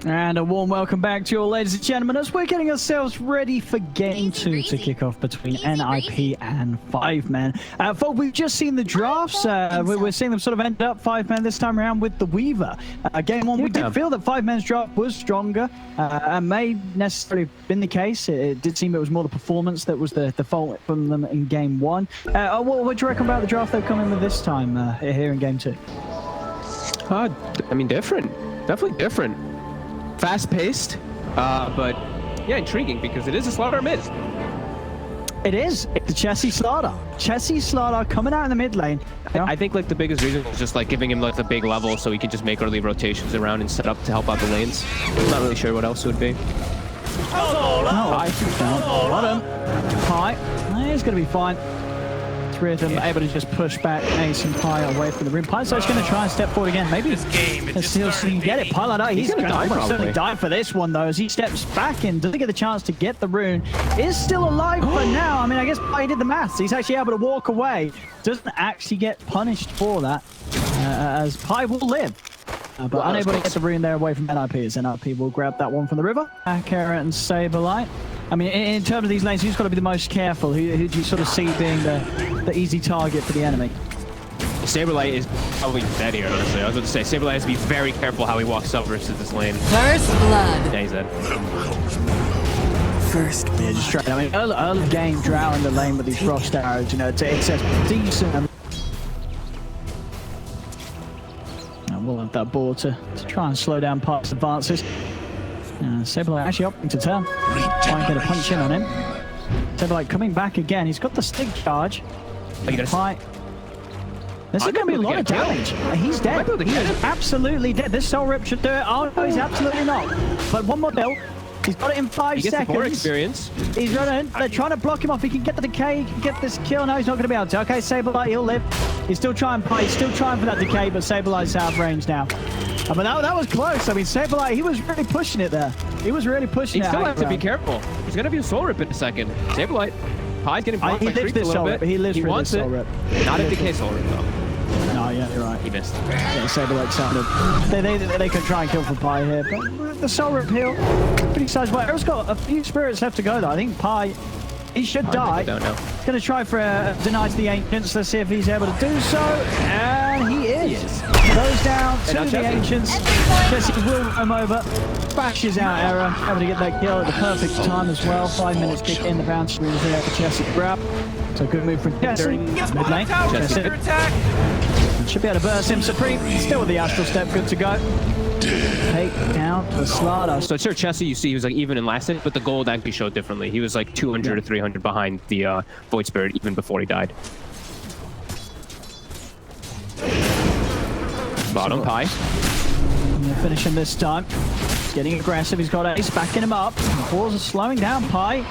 And a warm welcome back to you all, ladies and gentlemen, as we're getting ourselves ready for Game 2 to kick off between NiP and 5-Man. Folks, we've just seen the drafts. We're seeing them sort of end up 5-Man this time around with the Weaver. Game 1, we did feel that 5-Man's draft was stronger, and may necessarily have been the case. It did seem it was more the performance that was the fault from them in Game 1. What do you reckon about the draft they've come in with this time here in Game 2? I mean, different. Definitely different. Fast-paced, but yeah, intriguing because it is a slaughter mid. It is. It's a Chessie slaughter. Chessie slaughter coming out in the mid lane. Yeah. I think like the biggest reason was just like giving him like the big level so he can just make early rotations around and set up to help out the lanes. I'm not really sure what else it would be. I think down. Bottom. Pi. He's going to be fine. Three of them able to just push back Ace and Pi away from the rim. Pi's going to try and step forward again. Maybe let's see if he can get it. Pi like that. He's going to certainly die for this one though, as he steps back in. Doesn't get the chance to get the rune. Is still alive for now. I mean, I guess Pi did the maths. He's actually able to walk away. Doesn't actually get punished for that, as Pi will live. But unable to get the rune there away from NiP, as NiP will grab that one from the river. Akira and Saberlight. I mean, in terms of these lanes, who's got to be the most careful? Who do you sort of see being the easy target for the enemy? Saberlight is probably dead here, honestly. I was going to say, Saberlight has to be very careful how he walks over to this lane. First blood. Yeah, he's dead. First blood. Yeah, just straight. I mean, early game, Drow in the lane with these frost arrows, you know, it's a decent. And we'll have that ball to try and slow down Pi's advances. Saberlight actually opting to turn. Try and get a punch in on him. Saberlight coming back again. He's got the stick charge. Pi. This is going to be a lot of damage. He's dead. He is absolutely dead. This Soul Rip should do it. Oh, no, he's absolutely not. But one more kill. He's got it in 5 seconds. More experience. He's running. They're trying to block him off. He can get the decay. He can get this kill. No, he's not going to be able to. Okay, Saberlight, he'll live. He's still trying. He's still trying for that decay, but Saberlight's out of range now. I mean, that was close. I mean, Saberlight, he was really pushing it there. He was really pushing it. He still has to be careful. There's going to be a Soul Rip in a second. Saberlight, Pi's getting blocked by Creek a little bit. He lives for this Soul Rip. Not a decay Soul Rip, though. No, yeah, you're right. He missed. Yeah, Saberlight sounded. They could try and kill for Pi here, but the Soul Rip heal, pretty sizable. Eric's got a few spirits left to go, though. I think Pi, he should die. I don't know. He's going to try for a deny to the Ancients. Let's see if he's able to do so. And he is. Goes down to the Ancients. Chessie will come over. Bashes out Error. Able to get that kill at the perfect time as well. 5 minutes kick in. The bounce is there for Chessie to grab. So good move from Chessie. Mid lane. Chessie. Should be able to burst him. Supreme still with the Astral Step. Good to go. Take down the slaughter. So sure, Chessie, you see, he was like even in last hit, but the gold actually showed differently. He was like 200 or 300 behind the Void Spirit even before he died. Bottom Pi. Finish him this time. Getting aggressive. He's got Ace backing him up. The balls are slowing down. Pi.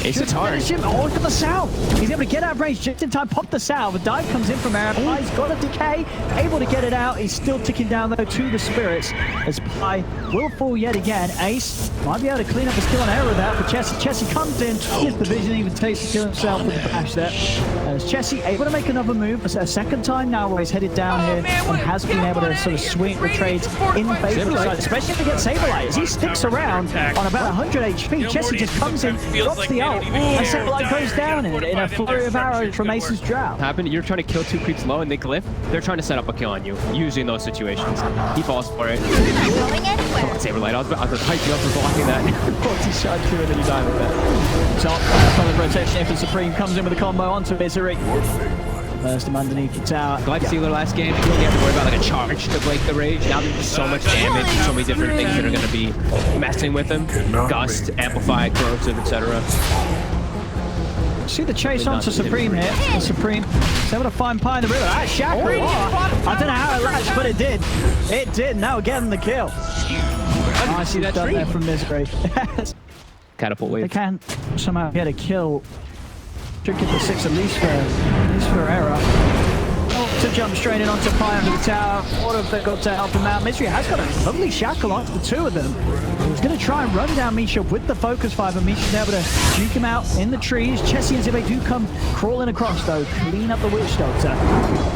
Ace is hard. Oh, look at the salve. He's able to get out of range just in time. Pop the salve. A dive comes in from Aaron. Pi's got a decay. Able to get it out. He's still ticking down though to the spirits as Pi will fall yet again. Ace might be able to clean up the skill and error with that for Chessie. Chessie comes in. Gets the vision. Even takes the kill himself with the bash there. As Chessie able to make another move. A second time now where he's headed down here and has been able to sort of swing the trades in favor of the side, especially to get Saberlight as he sticks around on about 100 HP. Chessie just comes in, drops the ult, and Saberlight goes down in a flurry of arrows from Ace's Drow. You're trying to kill 2 creeps low and they glyph. They're trying to set up a kill on you, usually in those situations. He falls for it. Come on, Saberlight, I was going to hype you up for blocking that. Multi-shot through and then you die with that. Top, solid rotation for Supreme, comes in with a combo onto Vincere. Burst him underneath the tower. Like Sealer last game, you only have to worry about like a charge to break the rage. Now there's just so much damage, so many different things that are going to be messing with him. Gust, Amplify, Corrosive, etc. See the chase onto Supreme here. Supreme is able to find Pi in the river. Ah, Shaqri! I don't know how it latched, but it did. It did. Now getting the kill. Nicely done there from Misery. Catapult wave. They can somehow get a kill. Should get the 6 at least for Error. Oh, to to jump straight in onto Pi under the tower. What have they got to help him out? Mystery has got a lovely shackle onto the two of them. He's going to try and run down Misha with the focus fire, but Misha's able to juke him out in the trees. Chessie and Zibe do come crawling across, though. Clean up the Witch Doctor.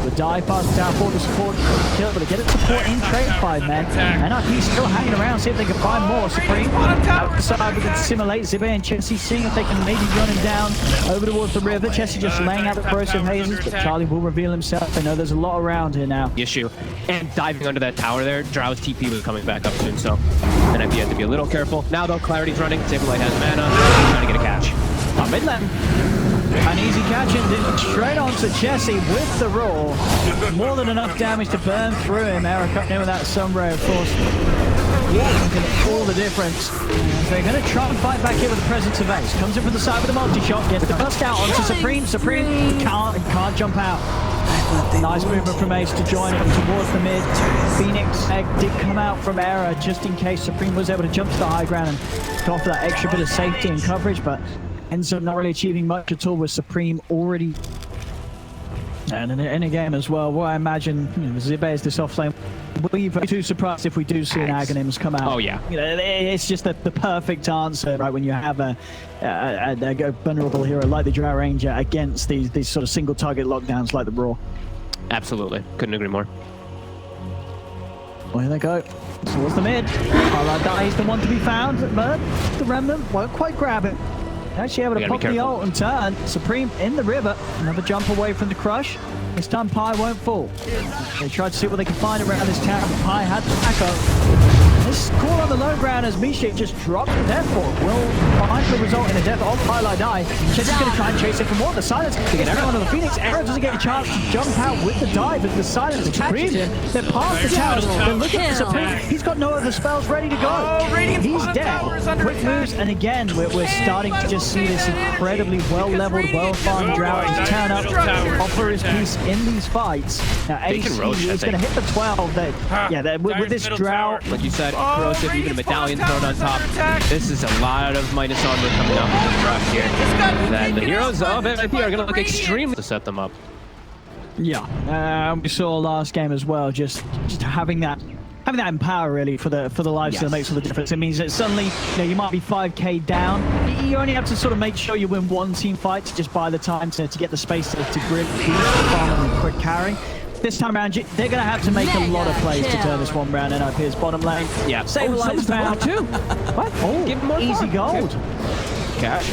The dive past the tower for the support kill, but to get it support in trade 5 men. NiP still hanging around, see if they can find more. Supreme outside, we can simulate Zibe and Chessie, seeing if they can maybe run him down over towards the river. Chessie just laying out the corrosive hazes, but Charlie will reveal himself. I know there's a lot around here now. Issue. And diving under that tower there, Drow's TP was coming back up soon, so NiP had to be a little careful. Now though, Clarity's running, Saberlight has mana, trying to get a catch. Mid lane. An easy catch and straight onto Chessie with the roar. More than enough damage to burn through him. Era coming in with that Sunray, of course. Making all the difference. They're going to try and fight back here with the presence of Ace. Comes in from the side with a multi-shot, gets the bust out onto Supreme. Supreme can't jump out. Nice movement from Ace to join him towards the mid. Phoenix Egg did come out from Era just in case Supreme was able to jump to the high ground and go for that extra bit of safety and coverage, but ends up not really achieving much at all with Supreme already. And in a game as well, where I imagine Zibe is this offlane. We'll be too surprised if we do see an Aghanims come out. Oh yeah. It's just the perfect answer, right? When you have a vulnerable hero like the Drow Ranger against these sort of single target lockdowns like the Raw. Absolutely. Couldn't agree more. Well, here they go. Towards the mid. Pyjamas is the one to be found, but the Remnant won't quite grab it. Actually able to pop the ult and turn. Supreme in the river. Another jump away from the crush. This time Pi won't fall. They tried to see what they could find around this town, but Pi had the back up. This call on the low ground as Misha just dropped the death ball. Will find the result in a death of Pyjamas. Chessie's going to try and chase it for more. The silence to get everyone on the Phoenix. Era doesn't get a chance to jump out with the dive, but the silence catches him. They're past the tower. They're looking for Supreme. He's got no other spells ready to go. He's dead. Quick moves, and again, we're starting to just see this incredibly well-leveled, well-farmed Drow. He's turn up, offer his piece in these fights. Now, Ace is going to hit the 12. With this Drow, like you said, corrosive, even a medallion thrown on top. This is a lot of minus armor coming out from the draft here. Then the heroes of NiP are going to look extremely to set them up. Yeah, we saw last game as well. Just having that in power really for the lives that makes all the difference. It means that suddenly you might be 5k down. You only have to sort of make sure you win one team fight to just buy the time to get the space to grip, farm, and quick carry. This time around, they're going to have to make a lot of plays to turn this one round. NiP's bottom lane. Yeah, Saberlight's found too. What? Oh, give him more easy gold. Cash.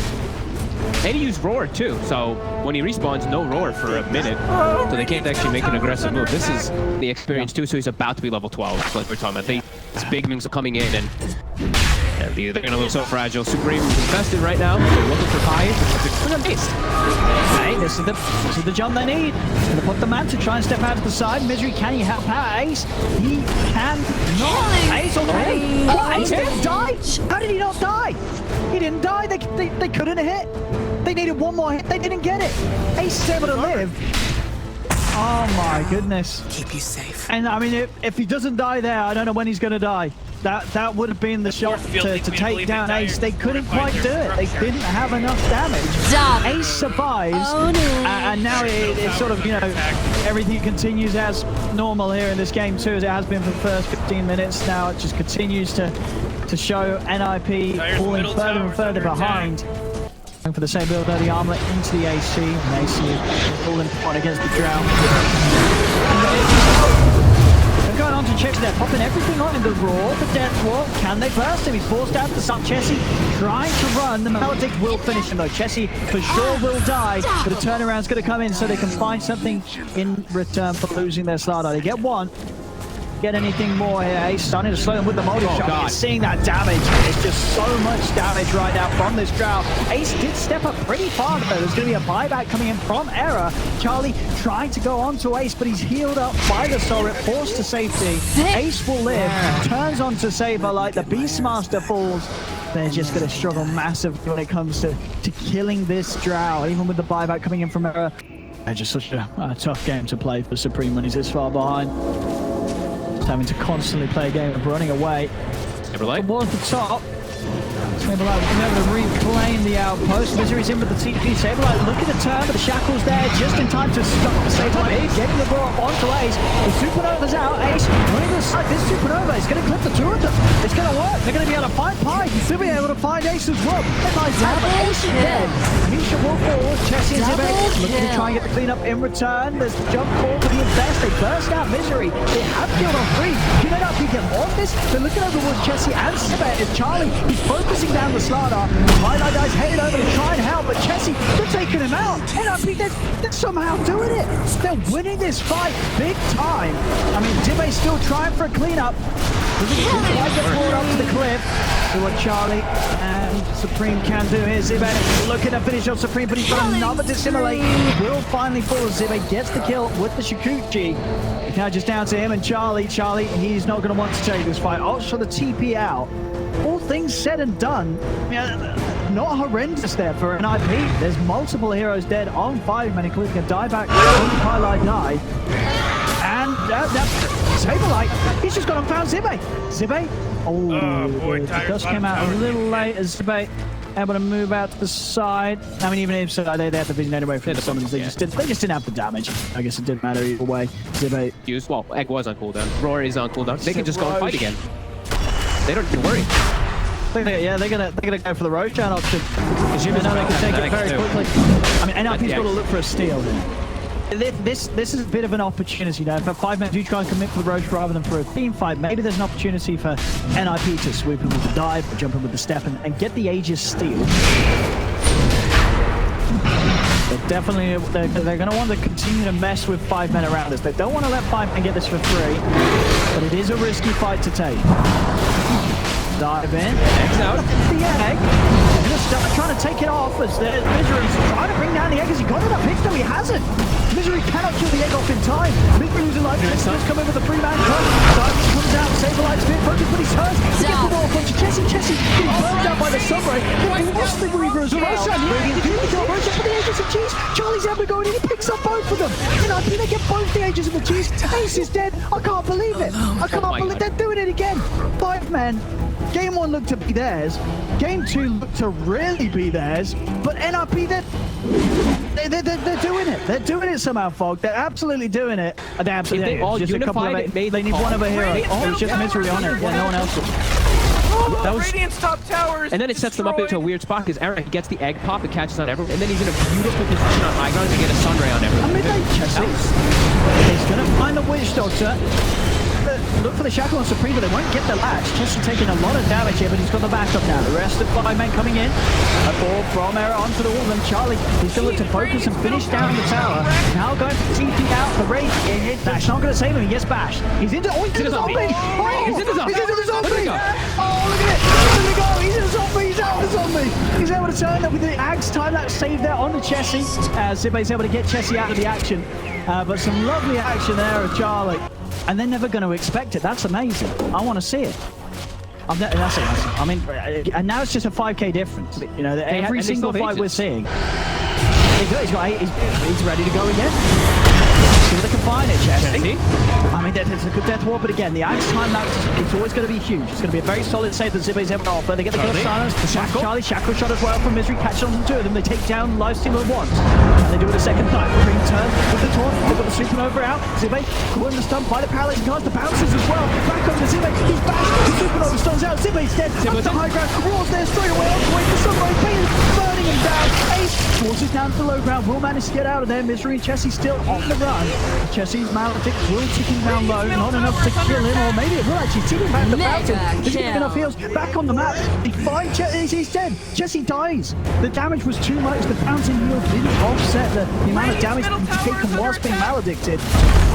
And he used Roar too, so when he respawns, no Roar for a minute, so they can't actually make an aggressive move. This is the experience too, so he's about to be level 12, like we're talking about. These big moves are coming in, and they're going to look so fragile. Supreme is invested right now. They're looking for Pi. It's a beast. Hey, this is the jump they need. Going to put the man to try and step out to the side. Misery, can he help out Ace? He can not. Ace already. What? Ace didn't die? How did he not die? He didn't die. They couldn't hit. They needed one more hit. They didn't get it. Ace is able to live. Oh my goodness. Keep you safe. And I mean, if he doesn't die there, I don't know when he's going to die. That would have been the shot to take down Ace. They couldn't quite do it. They didn't have enough damage. Ace survives, and now it's sort of, everything continues as normal here in this game too, as it has been for the first 15 minutes. Now it just continues to show NiP falling further and further behind. Going for the same build, the armlet into the AC. And AC falling on against the Drow. They're going on to check there, popping everything on in the Raw. The Death Wall, can they burst him? He's forced out to stop Chessie, trying to run. The Maledict will finish him though. Chessie for sure will die, but a turnaround's going to come in so they can find something in return for losing their Slardar. They get one. Get anything more here. Ace starting to slow them with the multi-shot. Seeing that damage. It's just so much damage right now from this Drow. Ace did step up pretty far though. There's going to be a buyback coming in from Era. Charlie trying to go on to Ace, but he's healed up by the Sorit, forced to safety. Ace will live. Turns on to Saberlight. The Beastmaster falls. They're just going to struggle massively when it comes to killing this Drow, even with the buyback coming in from Era. It's just such a tough game to play for Supreme when he's this far behind. Having to constantly play a game of running away towards the top. It's going Saberlight was able to reclaim the outpost. Misery's in with the TP. Saberlight looking to turn, but the Shackle's there just in time to stop Saberlight. Getting the ball onto Ace. The Supernova's out. Ace running to the side. This Supernova is going to clip the two of them. It's going to work. They're going to be able to find Pi. He'll be able to find Ace as well. Headlights out, but Ace is dead. Misha will forward. Chessie and Zibek looking to try and get the cleanup in return. There's the jump ball to the best. They burst out Misery. They have killed on 3. Can NiP get more of this? They're looking over with Chessie and Zibek as Charlie. He's focusing down the slider. Highlight guys headed over to try and help, but Chessie, they're taking him out. NiP, they're somehow doing it. They're winning this fight big time. I mean, Zibek's still trying for a cleanup. Quite get pulled up to the cliff. See what Charlie and Supreme can do here. Zibek looking to finish off Supreme, but he's got another dissimulate. Will finally fall. Zibek gets the kill with the Shikuchi. It's now just down to him and Charlie. Charlie, he's not going to want to take this fight. Also, the TP out. All things said and done, not horrendous there for NiP. There's multiple heroes dead on 5 men, including a dieback on the highlight die. And Saberlight, he's just gone and found Zibek. Zibek, the dust came out a little late as Zibek able to move out to the side. I mean, even if so, they had the vision anyway from the summons. They just didn't have the damage. I guess it didn't matter either way. Zibek used, well, Egg was on cooldown. Roar is on cooldown. They can just go and fight again. They don't need to worry. Yeah, they're gonna go for the Roshan option. They know they can take it very quickly. I mean, NiP's got to look for a steal here. This is a bit of an opportunity now. If 5 men do try and commit for the Roche rather than for a team fight, maybe there's an opportunity for NiP to swoop in with the dive, or jump in with the step, and get the Aegis steal. They're going to want to continue to mess with 5 men around us. They don't want to let 5 men get this for free, but it is a risky fight to take. Dive in. Egg's out. The egg. Just trying to take it off as Misery's trying to bring down the egg. Has he got it up? No, he hasn't. Misery cannot kill the egg off in time. Misery losing life. Just come in with a 3-man cut. Diamond comes out. Saberlight's been focused, but he's hurt. He gets the ball from Chessie. Chessie being burned out by the Submarine. He lost the Reaver as well. Roshan for the Aegis of Cheese. Charlie's able to go in and he picks up both of them. NiP, they get both the Aegis of the Cheese. Ace is dead. I can't believe it. I can't believe they're doing it again. 5 men. Game 1 looked to be theirs. Game 2 looked to really be theirs. But NiP, they're doing it. They're doing it somehow, Fog. They're absolutely doing it. They absolutely. They all just unified it. They need one of a hero. Oh, it's just Misery on it. Yeah, no one else. That was Radiant's top towers. And then it sets them up into a weird spot because Aaron gets the egg pop, it catches on everyone, and then he's in a beautiful position on high ground to get a sunray on everyone. I mean, he's going to find the Witch Doctor. Look for the Shackle on Supreme, but they won't get the latch. Chessie taking a lot of damage here, but he's got the backup now. The rest of 5 men coming in. A ball from Era onto the wall. Then Charlie, he's going to look to focus and finish down the tower. Now going for TP out for Rage. That's not going to save him. He gets bashed. He's into. Oh, he's into the zombie. He's into the zombie. He's into the zombie. Oh, look at it. Look at go. He's in the zombie. He's out of the zombie. He's able to turn up with the Axe time that save there on the Chessie. Zibek's able to get Chessie out of the action. But some lovely action there of Charlie. And they're never going to expect it. That's amazing. I want to see it. That's it. I mean, and now it's just a 5k difference. You know, every single fight we're seeing. He's ready to go again. See if they can find it, Chessie. I mean, it's a good death war, but again, the Axe time now, it's always going to be huge. It's going to be a very solid save that Zibek's able to offer. They get the kill silence. Charlie, Shackle shot as well from Misery, catches on the 2 of them. They take down Lifestealer once. And they do it a second time. Green turn with the taunt. They've got the Supernova out. Zibek caught in the stun by the paralyzing cards. The bounces as well. Back over to Zibek. He's bashed. The Supernova stuns out. Zibek's dead. Up to high ground. Roar's there straight away. On the way to Submarine. Pain burning him down. Ace forces down to the low ground. Will manage to get out of there. Misery and Chessie still on the run. Chessie's Maledict will tick him down low. Not enough to kill him, or maybe it will actually tick him back the fountain. He's getting enough heals. Back on the map. He finds he's dead. Chessie dies. The damage was too much. The fountain heal didn't offset the amount of damage taken whilst being maledicted.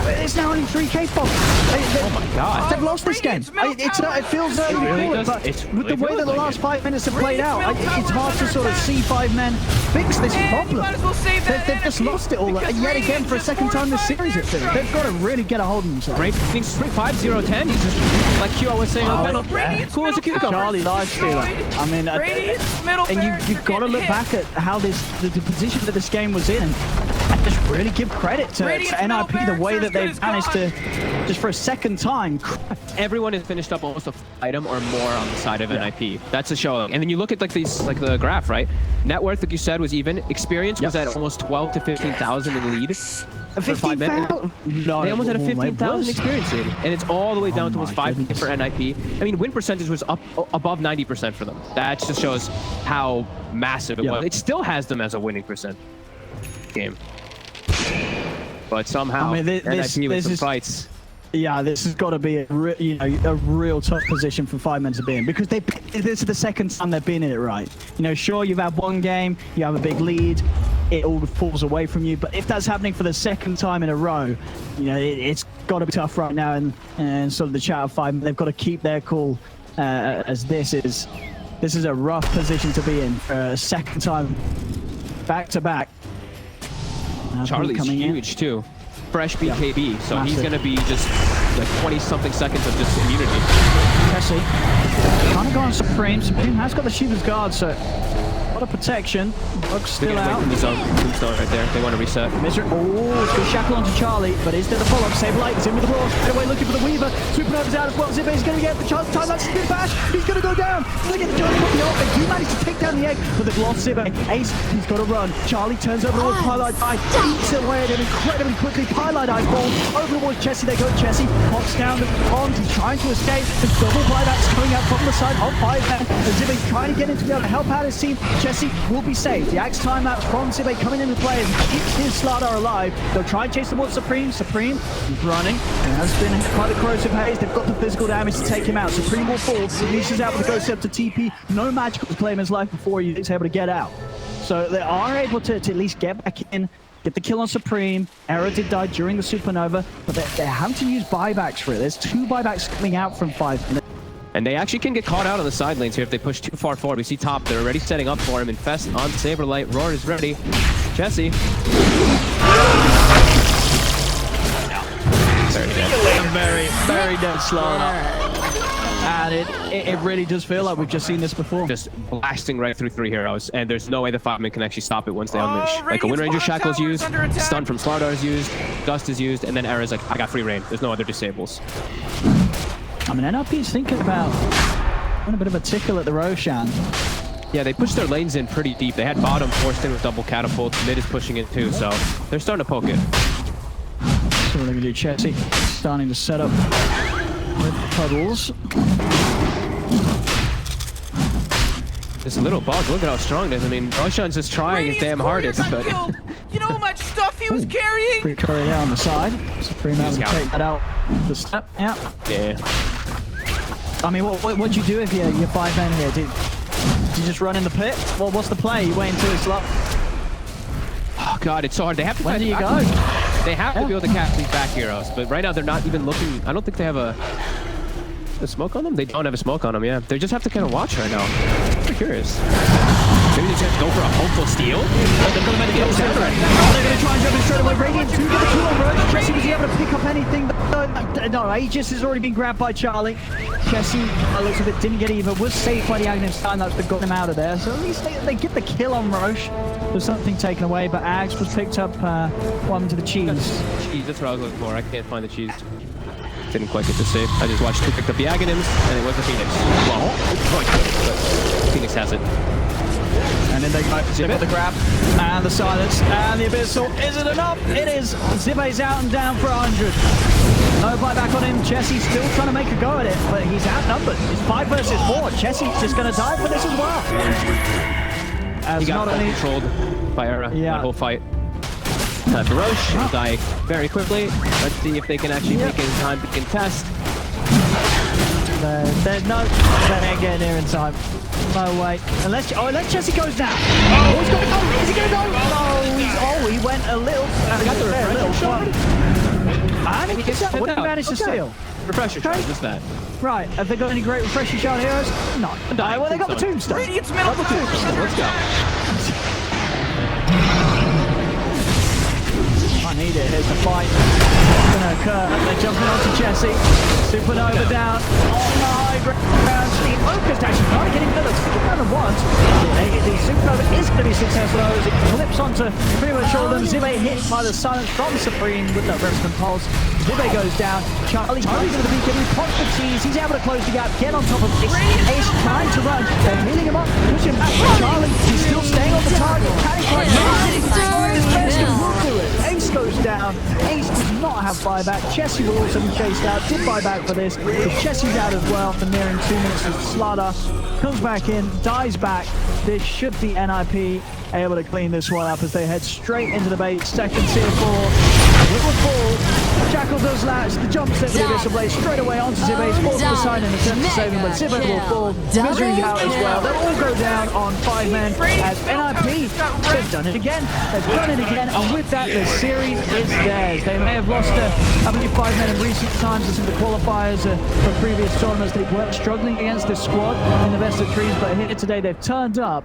It's now only 3k Fox. Oh my god. They've lost this game. It feels early to call it, but with the way that the last 5 minutes have played out, it's hard to sort of see 5 men fix this problem. They've just lost it all yet again for a second time this series. It feels. They've got to really get a hold of themselves. Right, 5-0-10. He's just like Q was saying. Cool as a cucumber. Charlie Lifestealer. I mean, and you've got to look back at how the position that this game was in. And just really give credit to NiP, the way that they've managed to, just for a second time, everyone has finished up almost a item or more on the side of NiP. That's a show. And then you look at like these, like the graph, right? Net worth, like you said, was even. Experience was at almost 12 to 15,000 in lead. 15,000? No, they almost had a 15,000 experience lead. And it's all the way down to almost 5 for NiP. I mean, win percentage was up above 90% for them. That just shows how massive it was. It still has them as a winning percent game. But somehow, NiP with some fights. Yeah, this has got to be a real tough position for 5men to be in, because this is the second time they've been in it, right? You know, sure, you've had one game, you have a big lead, it all falls away from you, but if that's happening for the second time in a row, you know, it's got to be tough right now, and sort of the chat of 5men, they've got to keep their cool, as this is a rough position to be in for a second time back to back. Charlie's huge too. Fresh BKB, so he's going to be just like 20-something seconds of just immunity. Tessie, kind of going Supreme. Supreme has got the Shiva's guard, so a lot of protection. Bug's still out. From the zone. Tombstone right there. They want to reset. Oh, it's going to shackle onto Charlie, but is there the follow-up? Saberlight is in with the ball. Straight away looking for the Weaver. Supernova's out as well. Zippe is going to get the chance. Time lapse is bash. He's going to go down. He's going to get the Johnny from the ult. They do manage to take down the egg, but they've lost Zippe. Ace, he's got to run. Charlie turns over towards Pylight Eye. Eats away at him incredibly quickly. Pylight Eye falls over towards Chessie. They go Chessie. Pops down the pond. He's trying to escape. The double buybacks coming out from the side of 5men. Zippe's trying to get in to be able to help out his team. Chessie will be saved. The axe time lapse from Zippe coming into play and keeps his Slardar alive. They'll try and chase towards Supreme. Supreme is running. It has been quite a corrosive haze. They've got the physical damage to take him out. Supreme will fall. Leashes out with the Ghost Scepter TP. No magical to claim his life before he's able to get out. So they are able to at least get back in, get the kill on Supreme. Era did die during the Supernova, but they're having to use buybacks for it. There's 2 buybacks coming out from 5. And they actually can get caught out on the side lanes here if they push too far forward. We see top, they're already setting up for him. Infest on Saberlight. Roar is ready. Chessie. Very dead slow. And it really does feel like we've just seen this before. Just blasting right through 3 heroes, and there's no way the 5men can actually stop it once they unleash. Like a Wind Ranger Shackle is used, stun from Slardar is used, Dust is used, and then Era's like, I got free reign. There's no other disables. I mean, NLP's thinking about a bit of a tickle at the Roshan. Yeah, they pushed their lanes in pretty deep. They had bottom forced in with double catapults. Mid is pushing it too, so they're starting to poke it. So they're going to do Chessie starting to set up with puddles. This little bug, look at how strong it is. I mean, Roshan's just trying his damn hardest, but... You know how much stuff he was carrying? Free curry out on the side. Supreme out to take that out. The step, yeah. I mean, what'd you do if you're 5 men here? Did you just run in the pit? Well, what's the play? You wait until it's low. Oh god, it's so hard. They have to. Where do you go? They have to be able to catch these back heroes, but right now they're not even looking. I don't think they have a smoke on them. They don't have a smoke on them. Yeah, they just have to kind of watch right now. I'm pretty curious. Maybe they just go for a hopeful steal. They're going to try and jump in straight away. Radiant 2 get the kill on Roach. Chessie was able to pick up anything. No, Aegis has already been grabbed by Charlie. Chessie, looks a bit didn't get even. Was saved by the Aghanim's time that got him out of there. So at least they get the kill on Roche. There's something taken away, but Ags was picked up one to the cheese. Cheese, that's what I was looking for. I can't find the cheese. Didn't quite get the save. I just watched who picked up the Aghanims, and it was the Phoenix. Well, but Phoenix has it. And then they got the grab, and the silence, and the Abyssal. Is it enough? It is. Zippe's out and down for 100. No buyback on him. Chessie's still trying to make a go at it, but he's outnumbered. It's 5 versus 4. Chessie's just going to die for this as well. As he got controlled by Era that whole fight. Roche will die very quickly. Let's see if they can actually make it in time to contest. There's no, they ain't getting here in time. No way. Unless Chessie goes now. Oh, he's going to go. Is he going to go? He went a little. Got the refresher shot. I think what did he manage to steal? Refresher shot, just that. Right. Have they got any great refresher shot heroes? No. Well, they got the tombstone. Radiant's middle tombstone. Let's go. I need it. Here's the fight. It's going to occur. They're jumping onto Chessie. Supernova down on the high ground. Being focused actually trying to get him to the second round once. The takeover is going to be successful as it flips onto pretty much all of them. Zibe hit by the silence from Submarine with that resonant pulse. Zibe goes down. Charlie's going to be getting popped the tease. He's able to close the gap, get on top of Ace. Ace trying to run. They're hitting him up, pushing back. Charlie, he's still staying on the target. Can he will do it. Ace goes down. Ace does not have buyback. Chessie will also be chased out. Did buyback for this. But Chessie's out as well for nearing 2 minutes of Slaughter. Comes back in, dies back. This should be NiP able to clean this one up as they head straight into the base. Second tier 4. Little fall. Jackal does latch. The jump set with the Abyssal Blade straight away onto Zibe's. Falls to the side in attempt to save him, but Zibe will fall. Misery's out as well. They'll all go down on 5 men as NiP, they've done it again. They've done it again, and with that, the series is theirs. They may have lost, I believe, 5 men in recent times as in the qualifiers for previous tournaments. They were struggling against this squad in the best of threes, but here today they've turned up